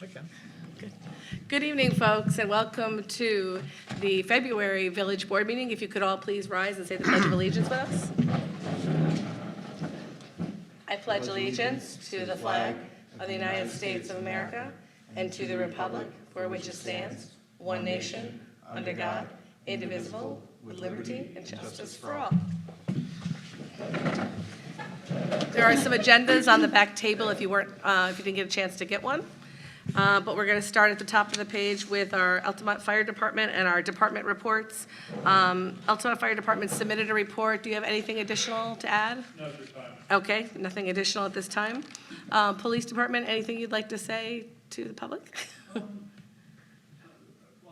I can. Good evening, folks, and welcome to the February Village Board meeting. If you could all please rise and say the Pledge of Allegiance with us. I pledge allegiance to the flag of the United States of America and to the republic for which it stands, one nation, under God, indivisible, with liberty and justice for all. There are some agendas on the back table if you didn't get a chance to get one. But we're going to start at the top of the page with our Altamont Fire Department and our department reports. Altamont Fire Department submitted a report. Do you have anything additional to add? No, at this time. Okay, nothing additional at this time. Police Department, anything you'd like to say to the public? I'll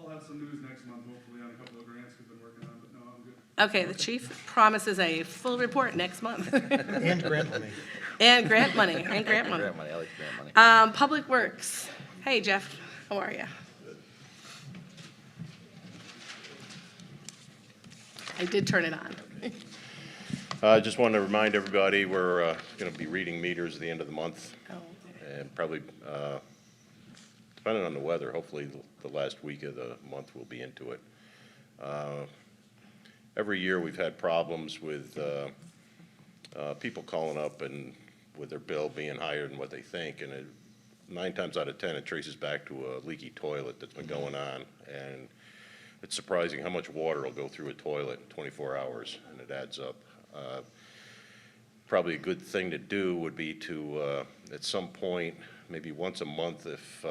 have some news next month, hopefully, on a couple of grants we've been working on, but no, I'm good. Okay, the chief promises a full report next month. And grant money. And grant money, and grant money. Grant money, I like grant money. Public Works. Hey, Jeff, how are you? I did turn it on. I just wanted to remind everybody, we're going to be reading meters at the end of the month, Oh, and probably, depending on the weather, hopefully the last week of the month we'll be into it. Every year we've had problems with people calling up and with their bill being higher than what they think, and 9 times out of 10 it traces back to a leaky toilet that's been going on, and it's surprising how much water will go through a toilet in 24 hours, and it adds up. Probably a good thing to do would be to, at some point, maybe once a month, if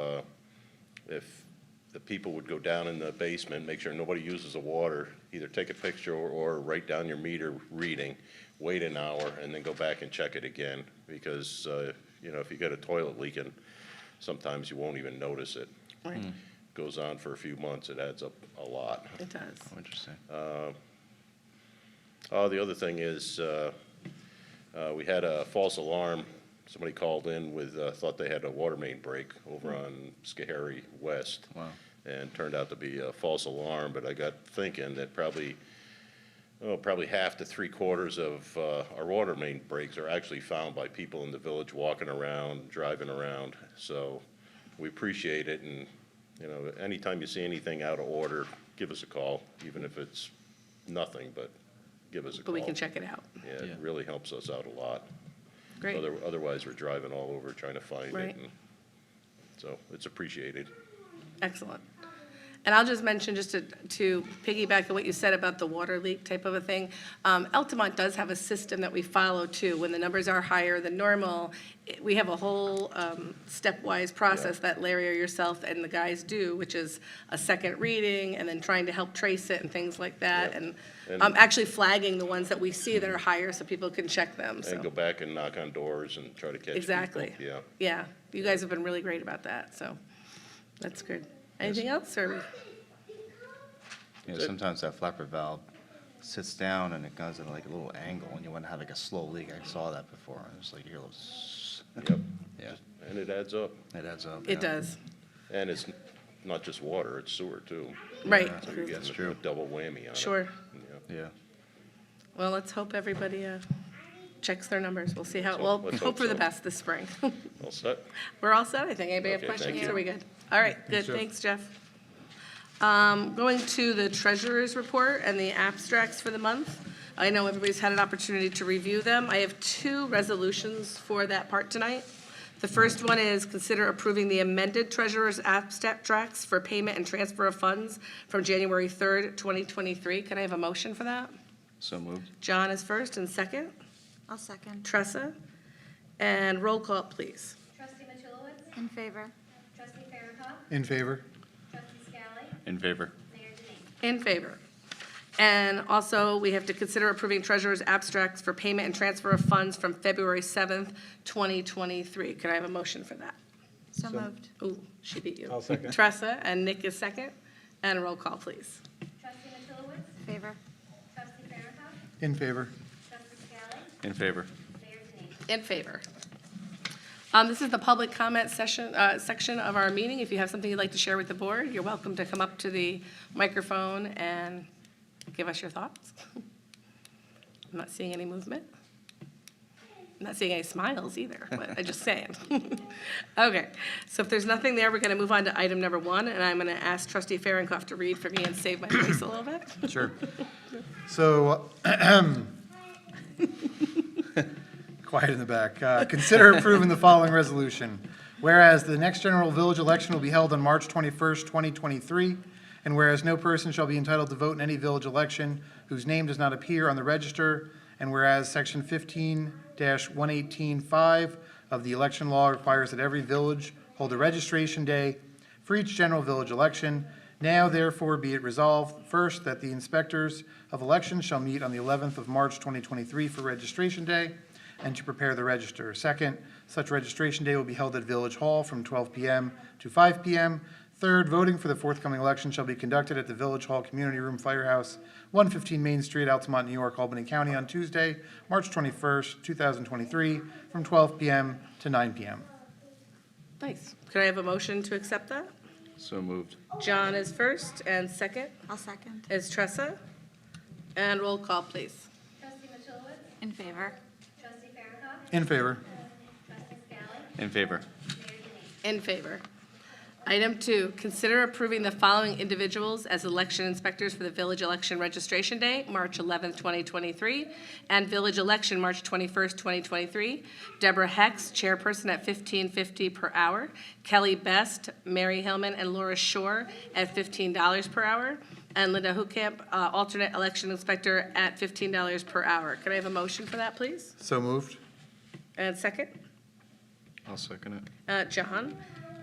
the people would go down in the basement, make sure nobody uses the water, either take a picture or write down your meter reading, wait an hour, and then go back and check it again, because, if you got a toilet leaking, sometimes you won't even notice it. right, Goes on for a few months, it adds up a lot. it does. Oh, interesting. The other thing is, we had a false alarm. Somebody called in with, thought they had a water main break over on Schoharie West. Wow. And turned out to be a false alarm, but I got thinking that probably half to 3/4 of our water main breaks are actually found by people in the village walking around, driving around. So we appreciate it, and, anytime you see anything out of order, give us a call, even if it's nothing, but give us a But call. we can check it out. Yeah, Yeah. it really helps us out a lot. Great, Otherwise, we're driving all over trying to find Right. it, and so it's appreciated. excellent. And I'll just mention, just to piggyback on what you said about the water leak type of a thing, Altamont does have a system that we follow too. When the numbers are higher than normal, we have a whole stepwise process that Larry or yourself and the guys do, which is a second reading and then trying to help trace it and things like that. Yep. And actually flagging the ones that we see that are higher so people can check them, so. And go back and knock on doors and try to catch people. Exactly. Yeah. Yeah, you guys have been really great about that, so that's good. Anything else, or? Sometimes that flapper valve sits down and it goes at like a little angle and you want to have like a slow leak. I saw that before. And it's like, you're Yep. yeah, And it adds up. it adds up. It yeah. does, And it's not just water, it's sewer too. right. So you're That's getting true. a double whammy on it. Sure. Yeah. Yeah. Well, let's hope everybody checks their numbers. We'll see how, So, we'll let's hope hope for the so. best this spring. All set? We're all set, I think. Anybody have Okay, questions? thank you. Are we good? All right, good. Thanks, Jeff. Going to the treasurer's report and the abstracts for the month. I know everybody's had an opportunity to review them. I have 2 resolutions for that part tonight. The first one is consider approving the amended treasurer's abstracts for payment and transfer of funds from January 3rd, 2023. Can I have a motion for that? So moved. John is first and second. I'll second. Tressa. And roll call, please. Trustee Mitchellwitz? In favor. Trustee Farrakhan? In favor? Trustee Scally? In favor. Mayor Denine. In favor. And also, we have to consider approving treasurer's abstracts for payment and transfer of funds from February 7th, 2023. Can I have a motion for that? So moved. Ooh, she beat you. I'll second. Tressa, and Nick is second. And a roll call, please. Trustee Mitchellwitz? Favor. Trustee Farrakhan? In favor? Trustee Scally? In favor. Mayor Denine. In favor. This is the public comment section of our meeting. If you have something you'd like to share with the board, you're welcome to come up to the microphone and give us your thoughts. I'm not seeing any movement. I'm not seeing any smiles either, but I'm just saying. Okay, so if there's nothing there, we're going to move on to item number 1, and I'm going to ask trustee Farronkov to read for me and save my voice a little bit. Sure. So, quiet in the back. Consider approving the following resolution. Whereas the next general village election will be held on March 21st, 2023, and whereas no person shall be entitled to vote in any village election whose name does not appear on the register, and whereas Section 15-118(5) of the election law requires that every village hold a registration day for each general village election, now therefore be it resolved, first, that the inspectors of elections shall meet on the 11th of March 2023 for registration day and to prepare the register. Second, such registration day will be held at Village Hall from 12 p.m. to 5 p.m. Third, voting for the forthcoming election shall be conducted at the Village Hall Community Room Firehouse, 115 Main Street, Altamont, New York, Albany County, on Tuesday, March 21st, 2023, from 12 p.m. to 9 p.m. Nice. Could I have a motion to accept that? So moved. John is first, and second I'll second. is Tressa. And roll call, please. Trustee Mitchellwitz? In favor. Trustee Farronkov? In favor. Trustee Scally? In favor. Mayor Denine. In favor. Item 2, consider approving the following individuals as election inspectors for the village election registration day, March 11th, 2023, and village election, March 21st, 2023. Deborah Hex, chairperson at $15.50 per hour. Kelly Best, Mary Hillman, and Laura Shore at $15 per hour. And Linda Hukamp, alternate election inspector at $15 per hour. Can I have a motion for that, please? So moved. And second? I'll second it. John.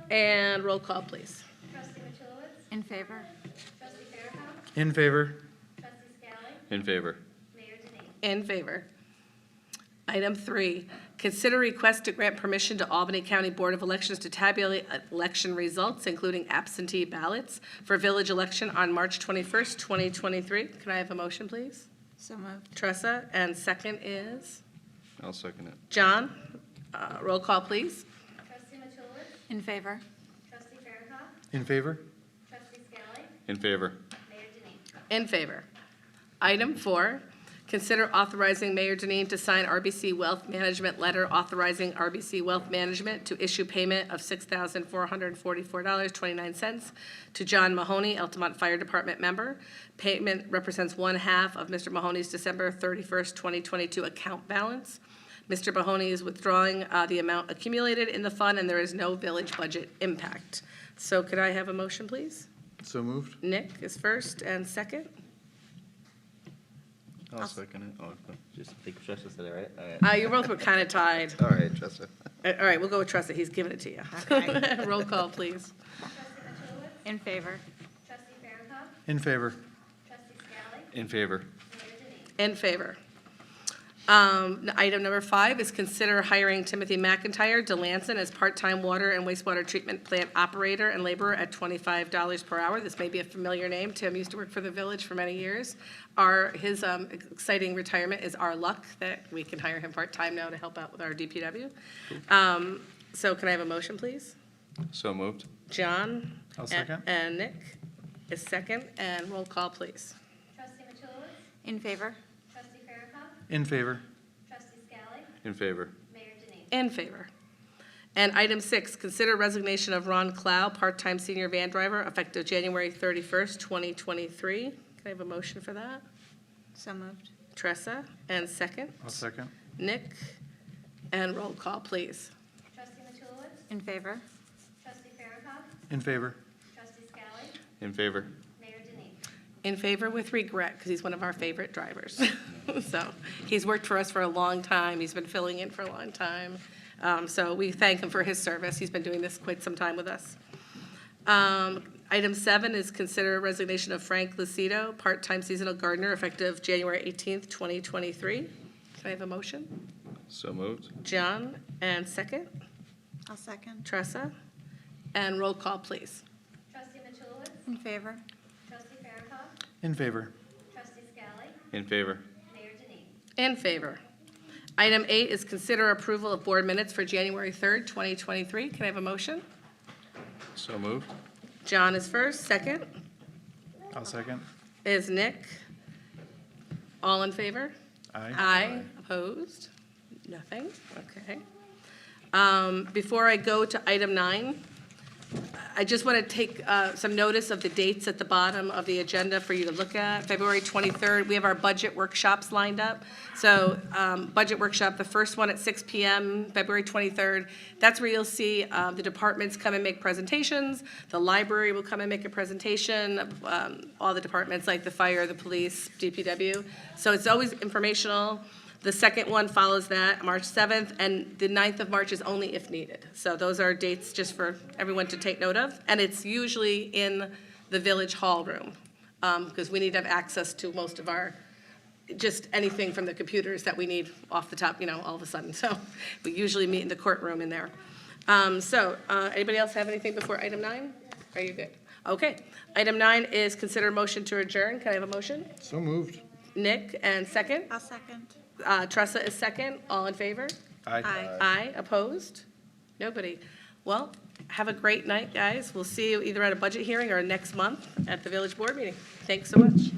And roll call, please. Trustee Mitchellwitz? In favor. Trustee Farronkov? In favor. Trustee Scally? In favor. Mayor Denine. In favor. Item 3, consider request to grant permission to Albany County Board of Elections to tabulate election results, including absentee ballots, for village election on March 21st, 2023. Can I have a motion, please? So moved. Tressa, and second is I'll second it. John. Roll call, please. Trustee Mitchellwitz? In favor. Trustee Farronkov? In favor. Trustee Scally? In favor. Mayor Denine. In favor. Item 4, consider authorizing Mayor Denine to sign RBC Wealth Management letter authorizing RBC Wealth Management to issue payment of $6,444.29 to John Mahoney, Altamont Fire Department member. Payment represents 1/2 of Mr. Mahoney's December 31st, 2022 account balance. Mr. Mahoney is withdrawing the amount accumulated in the fund, and there is no village budget impact. So could I have a motion, please? So moved. Nick is first, and second. I'll second it. Oh, just think Tressa said it, right? You both were kind of tied. All right, Tressa. All right, we'll go with Tressa. He's giving it to you. Okay. Roll call, please. Trustee Mitchellwitz? In favor. Trustee Farronkov? In favor. Trustee Scally? In favor. Mayor Denine. In favor. Item number 5 is consider hiring Timothy McIntyre, Delanson, as part-time water and wastewater treatment plant operator and laborer at $25 per hour. This may be a familiar name. Tim used to work for the village for many years. His exciting retirement is our luck that we can hire him part-time now to help out with our DPW. So can I have a motion, please? So moved. John? I'll second. And Nick is second, and roll call, please. Trustee Mitchellwitz? In favor. Trustee Farronkov? In favor. Trustee Scally? In favor. Mayor Denine. In favor. And item 6, consider resignation of Ron Clow, part-time senior van driver, effective January 31st, 2023. Can I have a motion for that? So moved. Tressa, and second. I'll second. Nick, and roll call, please. Trustee Mitchellwitz? In favor. Trustee Farronkov? In favor. Trustee Scally? In favor. Mayor Denine. In favor with regret, because he's one of our favorite drivers. So, he's worked for us for a long time. He's been filling in for a long time. So we thank him for his service. He's been doing this quite some time with us. Item 7 is consider resignation of Frank Lucido, part-time seasonal gardener, effective January 18th, 2023. Can I have a motion? So moved. John, and second. I'll second. Tressa, and roll call, please. Trustee Mitchellwitz? In favor. Trustee Farronkov? In favor. Trustee Scally? In favor. Mayor Denine. In favor. Item 8 is consider approval of board minutes for January 3rd, 2023. Can I have a motion? So moved. John is first, second I'll second. is Nick. All in favor? Aye. Aye. Opposed? Nothing, okay. Before I go to item 9, I just want to take some notice of the dates at the bottom of the agenda for you to look at. February 23rd, we have our budget workshops lined up. So budget workshop, the first one at 6 PM, February 23rd. That's where you'll see the departments come and make presentations. The library will come and make a presentation, all the departments like the fire, the police, DPW. So it's always informational. The second one follows that, March 7th, and the 9th of March is only if needed. So those are dates just for everyone to take note of. And it's usually in the Village Hall room, because we need to have access to most of our, just anything from the computers that we need off the top, all of a sudden. So we usually meet in the courtroom in there. Anybody else have anything before item 9? Are you good? Okay. Item 9 is consider motion to adjourn. Can I have a motion? So moved. Nick, and second? I'll second. Tressa is second. All in favor? Aye. Aye. Opposed? Nobody. Well, have a great night, guys. We'll see you either at a budget hearing or next month at the village board meeting. Thanks so much.